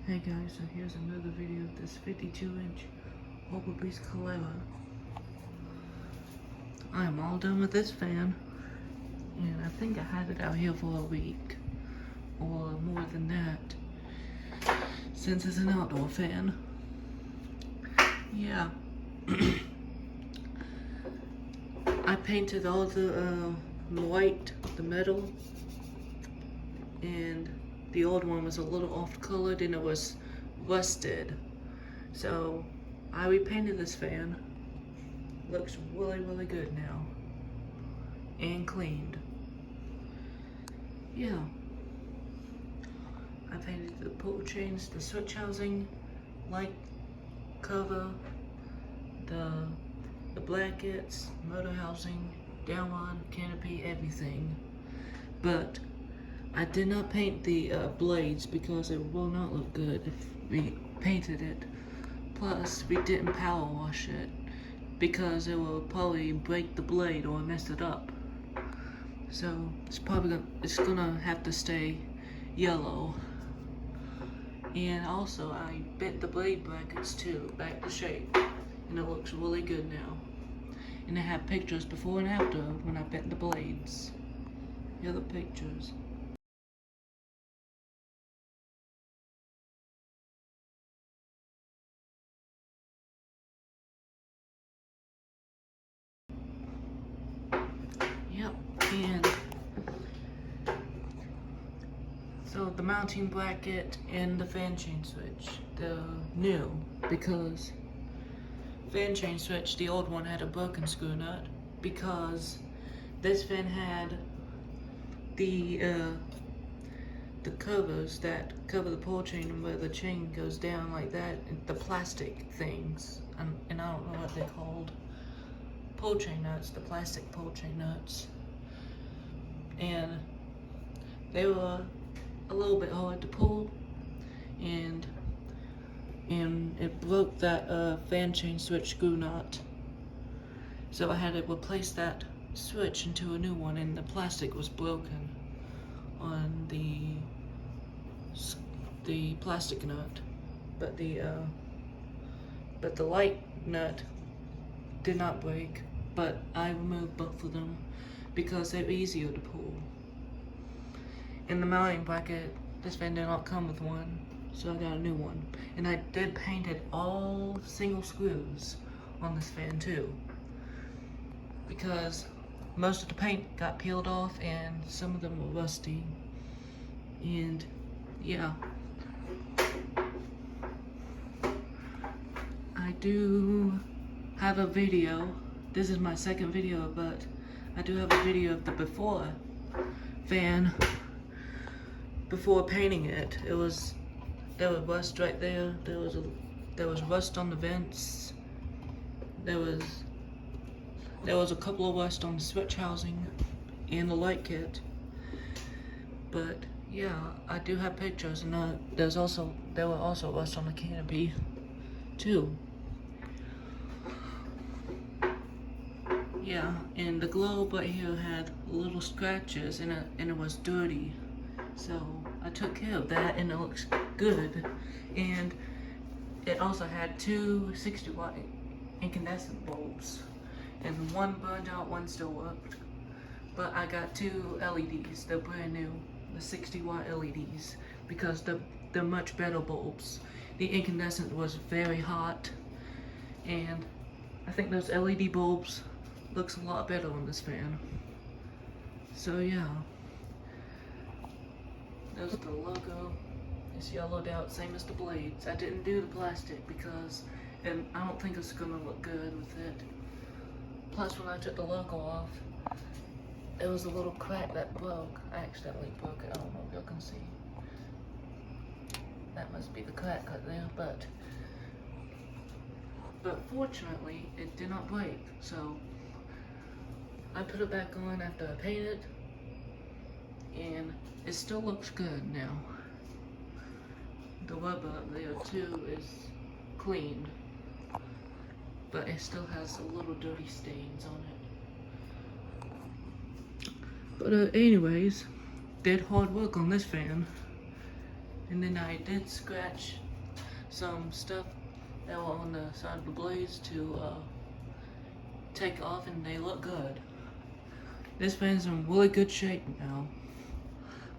Hey guys, so here's another video of this 52-inch Piece Calera. I am all done with this fan, and I think I had it out here for a week, or more than that, since it's an outdoor fan. Yeah. I painted all the white, the metal, and the old one was a little off-colored and it was rusted. So I repainted this fan. Looks really, really good now. And cleaned. Yeah. I painted the pull chains, the switch housing, light cover, the blankets, motor housing, downline, canopy, everything. But I did not paint the blades because it will not look good if we painted it. Plus, we didn't power wash it because it will probably break the blade or mess it up. So it's gonna have to stay yellow. And also, I bent the blade brackets too back to shape, and it looks really good now. And I have pictures before and after when I bent the blades. Here are the pictures. Yep, and so the mounting bracket and the fan chain switch, they're new because fan chain switch, the old one had a broken screw nut because this fan had the covers that cover the pull chain where the chain goes down like that, the plastic things, and I don't know what they're called. Pull chain nuts, the plastic pull chain nuts, and they were a little bit hard to pull, and it broke that fan chain switch screw nut, so I had to replace that switch into a new one, and the plastic was broken on the plastic nut, but the light nut did not break. But I removed both of them because they're easier to pull. In the mounting bracket, this fan did not come with one, so I got a new one. And I did paint it all single screws on this fan too, because most of the paint got peeled off and some of them were rusty. And yeah, I do have a video. This is my second video, but I do have a video of the before fan, before painting it. There was rust right there. There was rust on the vents. There was a couple of rust on the switch housing and the light kit. But yeah, I do have pictures, and there were also rust on the canopy too. Yeah, and the globe right here had little scratches and it was dirty. So I took care of that and it looks good. And it also had two 60-watt incandescent bulbs. And one burned out, one still worked. But I got two LEDs, they're brand new, the 60-watt LEDs, because they're much better bulbs. The incandescent was very hot, and I think those LED bulbs looks a lot better on this fan. So yeah, there's the logo. It's yellowed out, same as the blades. I didn't do the plastic because I don't think it's gonna look good with it. Plus, when I took the logo off, there was a little crack that broke. I accidentally broke it. I don't know if y'all can see. That must be the crack right there, but fortunately, it did not break. So I put it back on after I painted, and it still looks good now. The rubber up there too is cleaned, but it still has a little dirty stains on it. But anyways, did hard work on this fan. And then I did scratch some stuff that were on the side of the blades to take off, and they look good. This fan's in really good shape now,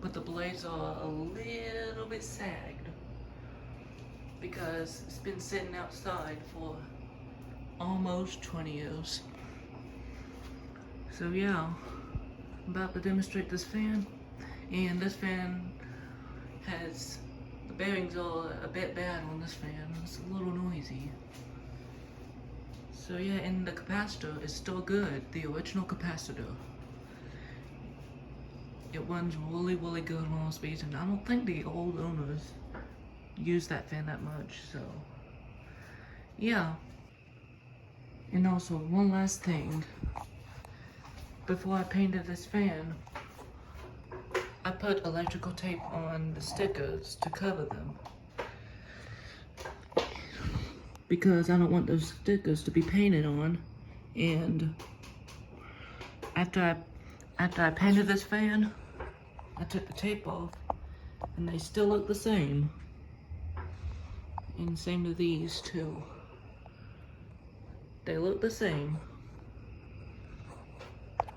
but the blades are a little bit sagged because it's been sitting outside for almost 20 years. So yeah, I'm about to demonstrate this fan, and this fan has, the bearings are a bit bad on this fan. It's a little noisy. So yeah, and the capacitor is still good, the original capacitor. It runs really, really good on all speeds, and I don't think the old owners use that fan that much, so yeah. And also, one last thing. Before I painted this fan, I put electrical tape on the stickers to cover them, because I don't want those stickers to be painted on. And after I painted this fan, I took the tape off, and they still look the same. And same to these too. They look the same.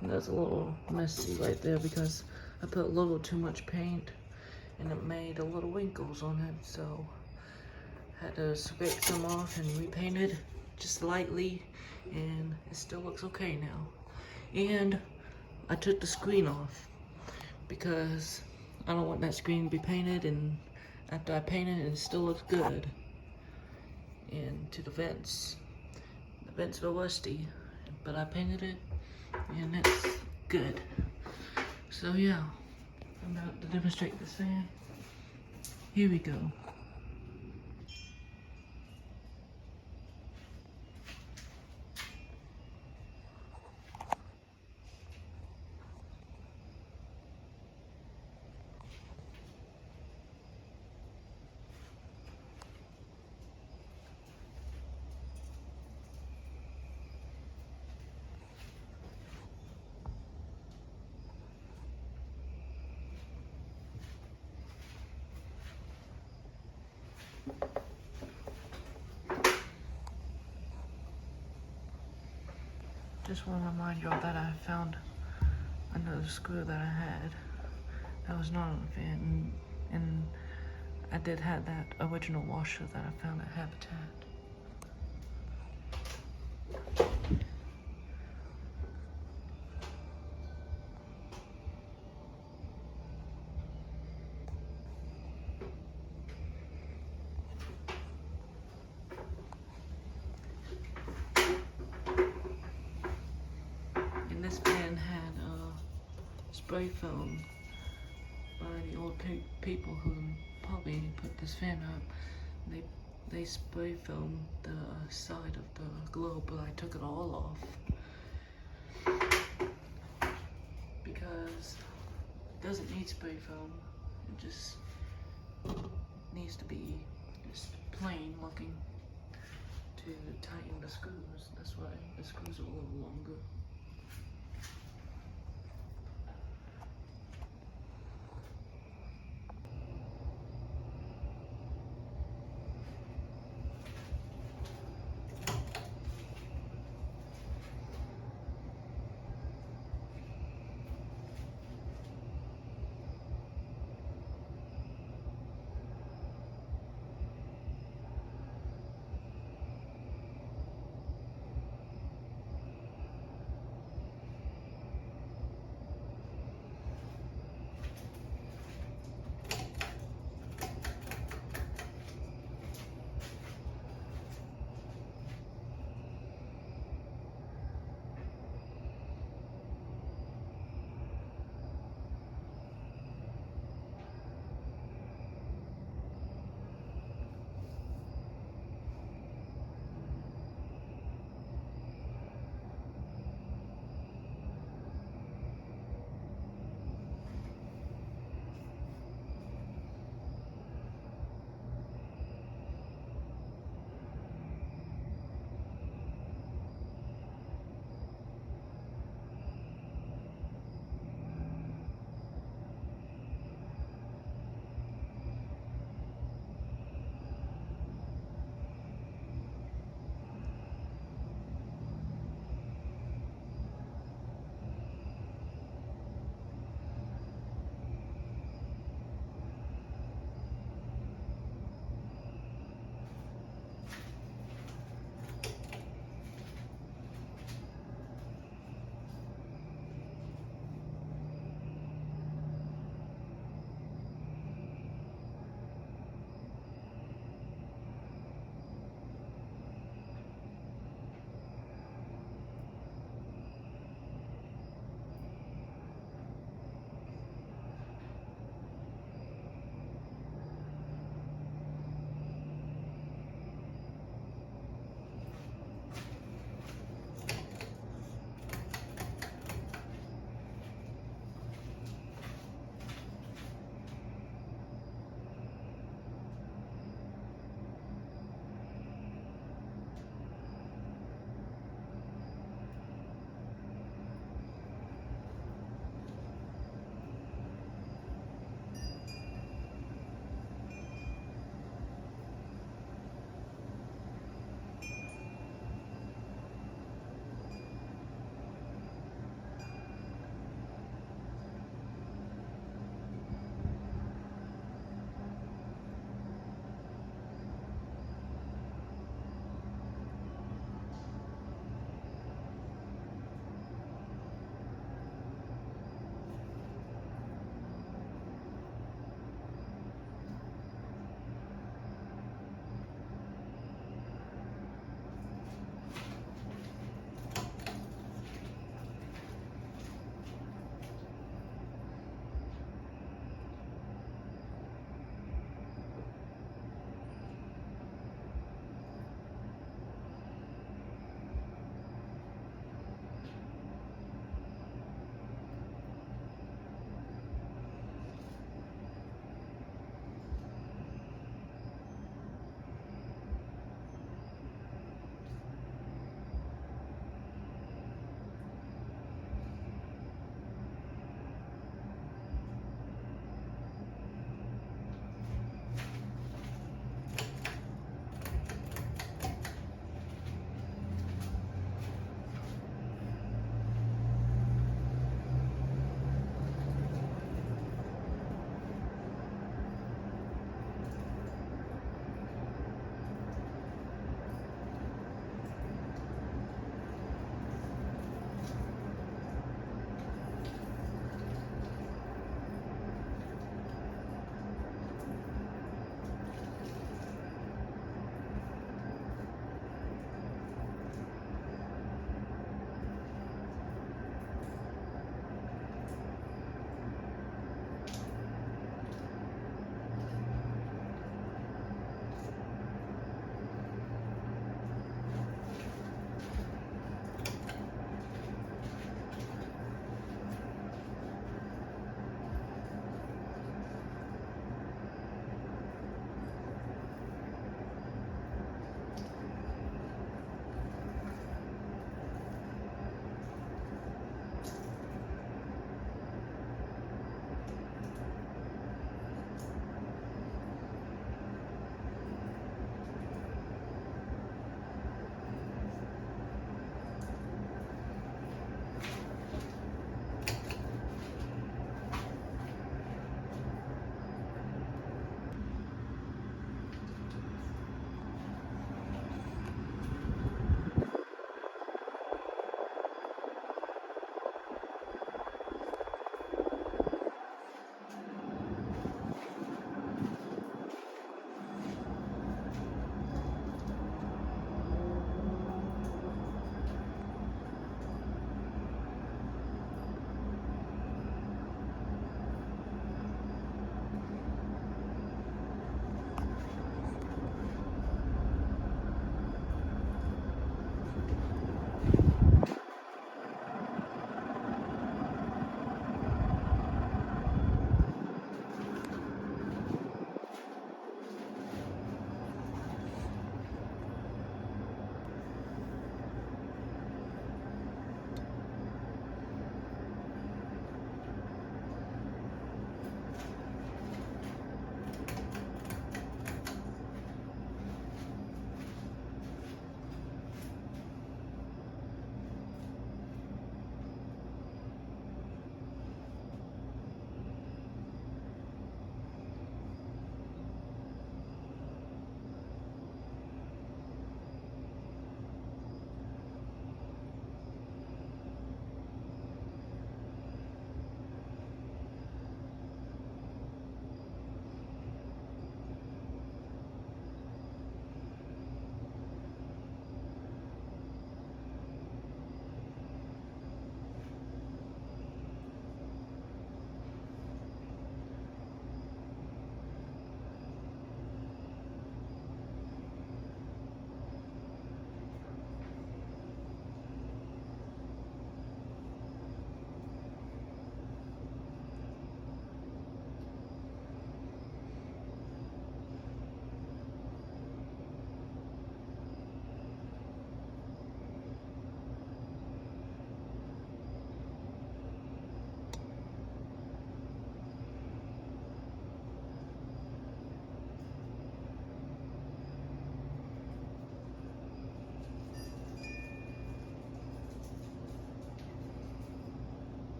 And that's a little messy right there because I put a little too much paint and it made a little wrinkles on it, so I had to scrape some off and repaint it just lightly, and it still looks okay now. And I took the screen off because I don't want that screen to be painted, and after I paint it, it still looks good. And to the vents were rusty, but I painted it and it's good. So yeah, I'm about to demonstrate this fan. Here we go. Just want to remind y'all that I found another screw that I had that was not on the fan, and I did have that original washer that I found at Habitat. This fan had spray foam by the old people who probably put this fan up. They spray foamed the side of the globe, but I took it all off because it doesn't need spray foam. It just needs to be just plain looking to tighten the screws. That's why the screws are a little longer.